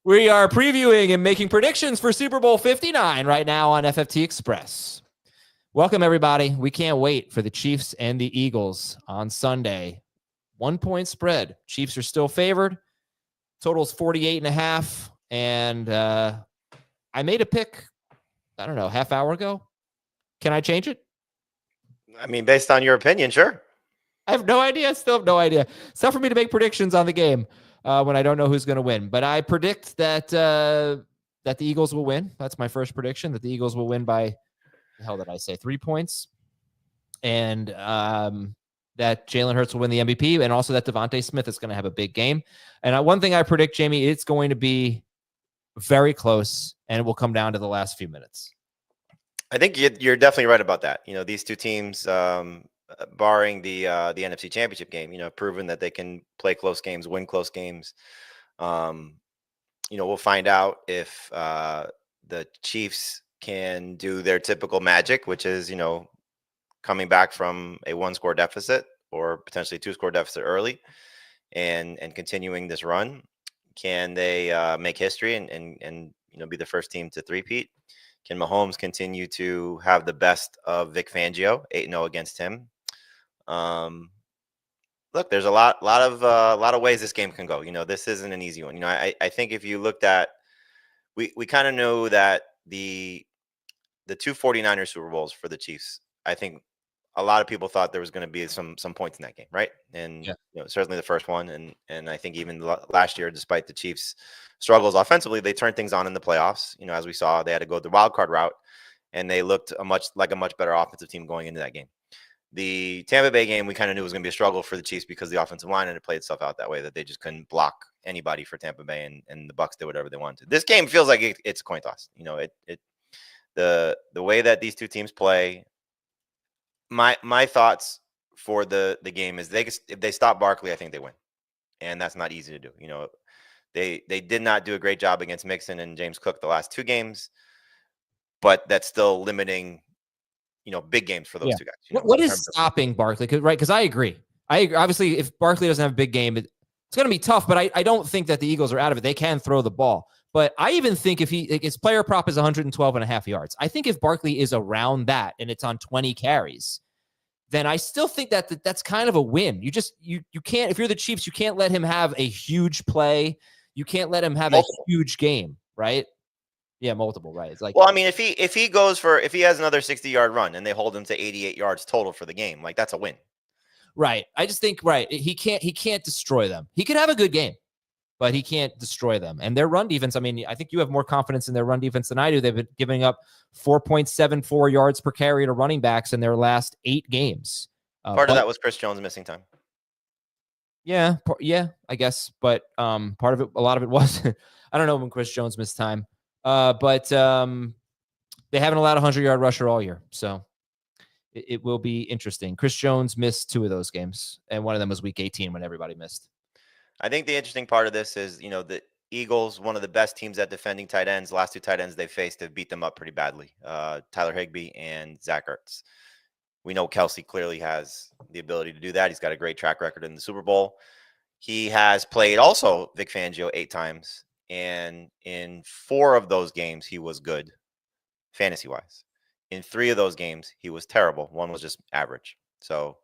We are previewing and making predictions for Super Bowl 59 right now on FFT Express. Welcome, everybody. We can't wait for the Chiefs and the Eagles on Sunday. 1-point spread. Chiefs are still favored. Total's 48.5. And I made a pick, I don't know, half hour ago. Can I change it? I mean, based on your opinion, sure. I have no idea. Still have no idea. It's tough for me to make predictions on the game when I don't know who's going to win. But I predict that the Eagles will win. That's my first prediction, that the Eagles will win by, the hell did I say, 3 points. And that Jalen Hurts will win the MVP, and also that Devontae Smith is going to have a big game. And one thing I predict, Jamie, it's going to be very close, and it will come down to the last few minutes. I think you're definitely right about that. You know, these two teams, barring the NFC Championship game, have proven that they can play close games, win close games. We'll find out if the Chiefs can do their typical magic, which is, coming back from a 1-score deficit or potentially 2-score deficit early and continuing this run. Can they make history and be the first team to three-peat? Can Mahomes continue to have the best of Vic Fangio, 8-0 against him? Look, there's a lot of ways this game can go. This isn't an easy one. I think if you looked at, we kind of know that the two 49ers Super Bowls for the Chiefs, I think a lot of people thought there was going to be some points in that game, right? And certainly the first one, and I think even last year, despite the Chiefs' struggles offensively, they turned things on in the playoffs. As we saw, they had to go the wild card route, and they looked a much better offensive team going into that game. The Tampa Bay game, we kind of knew was going to be a struggle for the Chiefs because the offensive line had played itself out that way, that they just couldn't block anybody for Tampa Bay, and the Bucs did whatever they wanted to. This game feels like it's a coin toss. The way that these two teams play. My thoughts for the game is if they stop Barkley, I think they win, and that's not easy to do. They did not do a great job against Mixon and James Cook the last 2 games, but that's still limiting, big games for those two guys. What is stopping Barkley? Because I agree. Obviously, if Barkley doesn't have a big game, it's going to be tough. But I don't think that the Eagles are out of it. They can throw the ball. But I even think if his player prop is 112.5 yards, I think if Barkley is around that and it's on 20 carries, then I still think that's kind of a win. You can't, if you're the Chiefs, you can't let him have a huge play. You can't let him have a huge game, right? Yeah, multiple, right? It's like, well, I mean, if he has another 60-yard run and they hold him to 88 yards total for the game, like that's a win. Right. I just think he can't destroy them. He could have a good game, but he can't destroy them. And their run defense, I mean, I think you have more confidence in their run defense than I do. They've been giving up 4.74 yards per carry to running backs in their last 8 games. Part of that was Chris Jones missing time. Yeah, I guess. But part of it, a lot of it was, I don't know when Chris Jones missed time. But they haven't allowed a 100-yard rusher all year. So it will be interesting. Chris Jones missed 2 of those games, and one of them was week 18 when everybody missed. I think the interesting part of this is, the Eagles, one of the best teams at defending tight ends. The last 2 tight ends they faced have beat them up pretty badly. Tyler Higbee and Zach Ertz. We know Kelsey clearly has the ability to do that. He's got a great track record in the Super Bowl. He has played also Vic Fangio 8 times. And in 4 of those games, he was good fantasy-wise. In 3 of those games, he was terrible. 1 was just average. So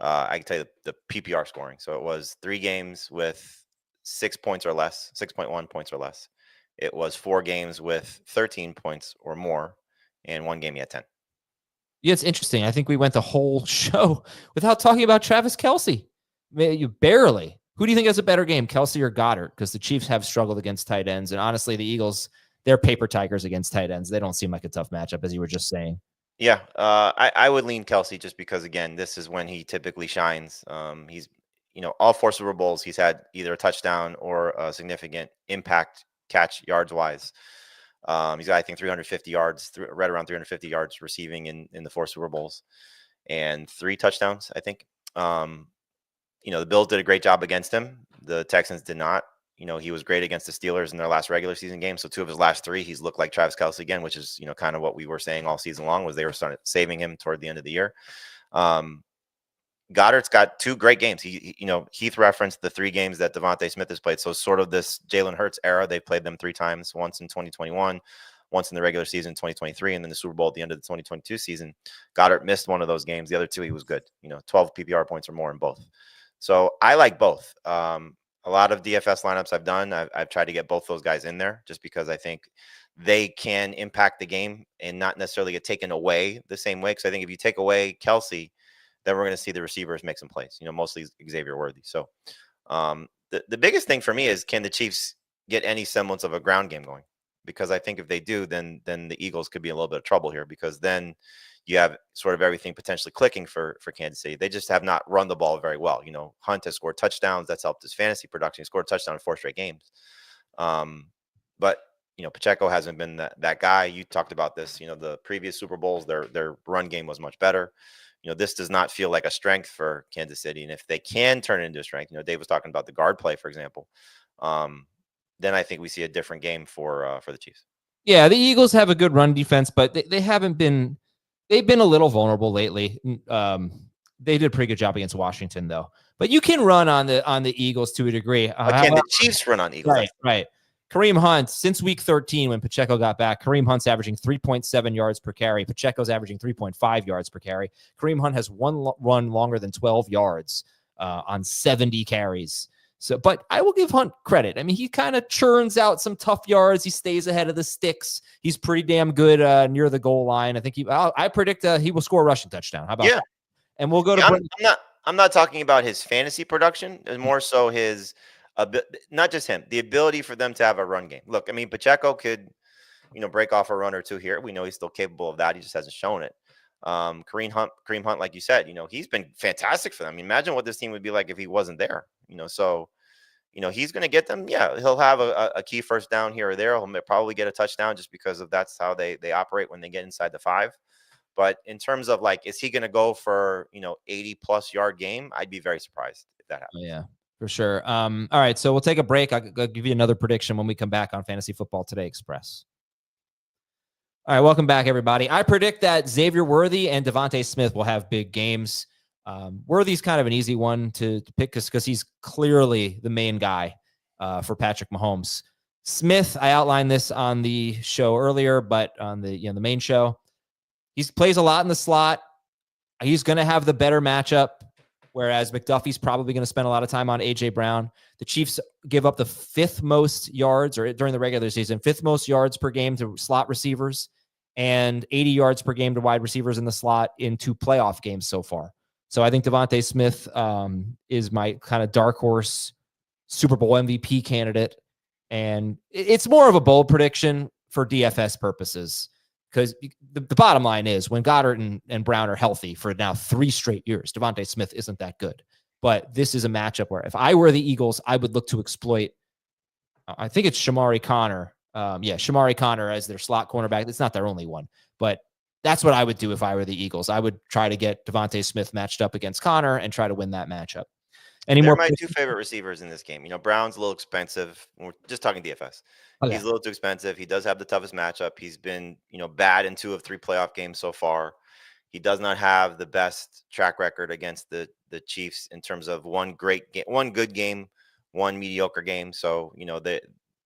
I can tell you the PPR scoring. So it was 3 games with 6 points or less, 6.1 points or less. It was 4 games with 13 points or more, and 1 game he had 10. Yeah, it's interesting. I think we went the whole show without talking about Travis Kelce. You barely. Who do you think has a better game, Kelce or Goddard? Because the Chiefs have struggled against tight ends, and honestly, the Eagles, they're paper tigers against tight ends. They don't seem like a tough matchup, as you were just saying. Yeah, I would lean Kelce just because, again, this is when he typically shines. He's, all 4 Super Bowls, he's had either a touchdown or a significant impact catch yards-wise. He's got, I think, 350 yards, right around 350 yards receiving in the 4 Super Bowls, and 3 touchdowns, I think. The Bills did a great job against him. The Texans did not. He was great against the Steelers in their last regular season game. So 2 of his last 3, he's looked like Travis Kelce again, which is, kind of what we were saying all season long, was they were starting saving him toward the end of the year. Goddard's got 2 great games. Heath referenced the 3 games that Devontae Smith has played. So sort of this Jalen Hurts era, they played them 3 times, once in 2021, once in the regular season 2023, and then the Super Bowl at the end of the 2022 season. Goddard missed one of those games. The other 2, he was good. 12 PPR points or more in both. So I like both. A lot of DFS lineups I've done, I've tried to get both those guys in there just because I think they can impact the game and not necessarily get taken away the same way. Because I think if you take away Kelsey, then we're going to see the receivers make some plays, mostly Xavier Worthy. So the biggest thing for me is, can the Chiefs get any semblance of a ground game going? Because I think if they do, then the Eagles could be in a little bit of trouble here, because then you have sort of everything potentially clicking for Kansas City. They just have not run the ball very well. Hunt has scored touchdowns. That's helped his fantasy production. He scored a touchdown in 4 straight games. But Pacheco hasn't been that guy. You talked about this. The previous Super Bowls, their run game was much better. This does not feel like a strength for Kansas City. And if they can turn it into a strength, Dave was talking about the guard play, for example, then I think we see a different game for the Chiefs. Yeah, the Eagles have a good run defense, but they haven't been. They've been a little vulnerable lately. They did a pretty good job against Washington, though. But you can run on the Eagles to a degree. Can the Chiefs run on Eagles? Right. Kareem Hunt, since week 13 when Pacheco got back, Kareem Hunt's averaging 3.7 yards per carry. Pacheco's averaging 3.5 yards per carry. Kareem Hunt has one run longer than 12 yards on 70 carries. So, but I will give Hunt credit. I mean, he kind of churns out some tough yards. He stays ahead of the sticks. He's pretty damn good near the goal line. I think I predict he will score a rushing touchdown. How about that? And we'll go to. I'm not talking about his fantasy production. It's more so his. Not just him, the ability for them to have a run game. Look, I mean, Pacheco could, break off a run or 2 here. We know he's still capable of that. He just hasn't shown it. Kareem Hunt, like you said, he's been fantastic for them. I mean, imagine what this team would be like if he wasn't there. So, he's going to get them. Yeah, he'll have a key first down here or there. He'll probably get a touchdown just because of that's how they operate when they get inside the 5. But in terms of is he going to go for 80+ yard game? I'd be very surprised if that happens. Yeah. For sure. All right, so we'll take a break. I'll give you another prediction when we come back on Fantasy Football Today Express. All right, welcome back, everybody. I predict that Xavier Worthy and Devontae Smith will have big games. Worthy's kind of an easy one to pick because he's clearly the main guy for Patrick Mahomes. Smith, I outlined this on the show earlier, but on the main show, he plays a lot in the slot. He's going to have the better matchup. Whereas McDuffie's probably going to spend a lot of time on A.J. Brown. The Chiefs give up the 5th most yards, or during the regular season, 5th most yards per game to slot receivers and 80 yards per game to wide receivers in the slot in 2 playoff games so far. So I think Devontae Smith is my kind of dark horse Super Bowl MVP candidate. And it's more of a bold prediction for DFS purposes. Because the bottom line is when Goddard and Brown are healthy for now 3 straight years, Devontae Smith isn't that good. But this is a matchup where if I were the Eagles, I would look to exploit, I think it's Shamari Connor. Shamari Connor as their slot cornerback. It's not their only one. But that's what I would do if I were the Eagles. I would try to get Devontae Smith matched up against Connor and try to win that matchup. They're my 2 favorite receivers in this game. Brown's a little expensive. We're just talking DFS. Okay. He's a little too expensive. He does have the toughest matchup. He's been, bad in 2 of 3 playoff games so far. He does not have the best track record against the Chiefs in terms of one good game, 1 mediocre game. So,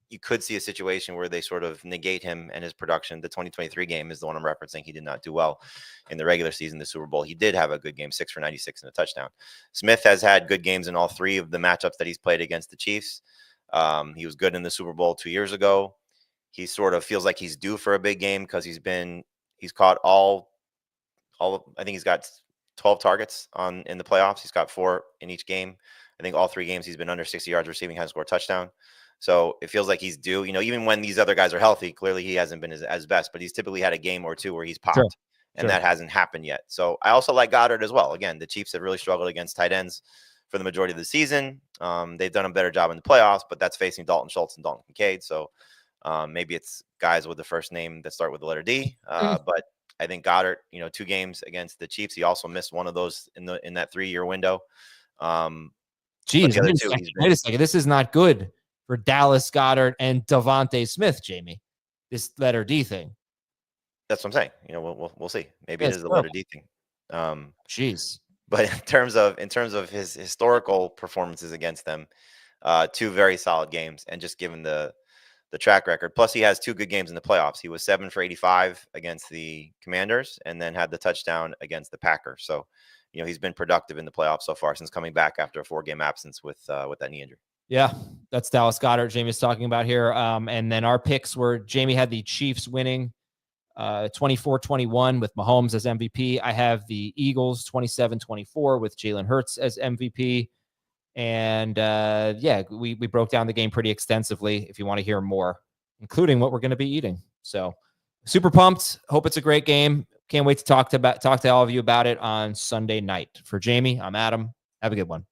you could see a situation where they sort of negate him and his production. The 2023 game is the one I'm referencing. He did not do well in the regular season, the Super Bowl. He did have a good game, 6 for 96 and a touchdown. Smith has had good games in all 3 of the matchups that he's played against the Chiefs. He was good in the Super Bowl 2 years ago. He sort of feels like he's due for a big game because he's caught all I think he's got 12 targets in the playoffs. He's got 4 in each game. I think all 3 games he's been under 60 yards receiving, hasn't scored a touchdown. So it feels like he's due. Even when these other guys are healthy, clearly he hasn't been as best, but he's typically had a game or 2 where he's popped. And that hasn't happened yet. So I also like Goddard as well. Again, the Chiefs have really struggled against tight ends for the majority of the season. They've done a better job in the playoffs, but that's facing Dalton Schultz and Dalton Kincaid. So maybe it's guys with the first name that start with the letter D. But I think Goddard, 2 games against the Chiefs. He also missed one of those in that 3-year window. Wait a second. This is not good for Dallas Goedert and Devontae Smith, Jamie. This letter D thing. That's what I'm saying. We'll see. Maybe it is the letter D thing. Jeez. But in terms of his historical performances against them, 2 very solid games, and just given the track record. Plus, he has 2 good games in the playoffs. He was 7 for 85 against the Commanders, and then had the touchdown against the Packers. So, he's been productive in the playoffs so far since coming back after a 4-game absence with that knee injury. Yeah, that's Dallas Goedert Jamie's talking about here. And then our picks were Jamie had the Chiefs winning 24-21 with Mahomes as MVP. I have the Eagles 27-24 with Jalen Hurts as MVP. And we broke down the game pretty extensively if you want to hear more, including what we're going to be eating. So super pumped. Hope it's a great game. Can't wait to talk to all of you about it on Sunday night. For Jamie, I'm Adam. Have a good one.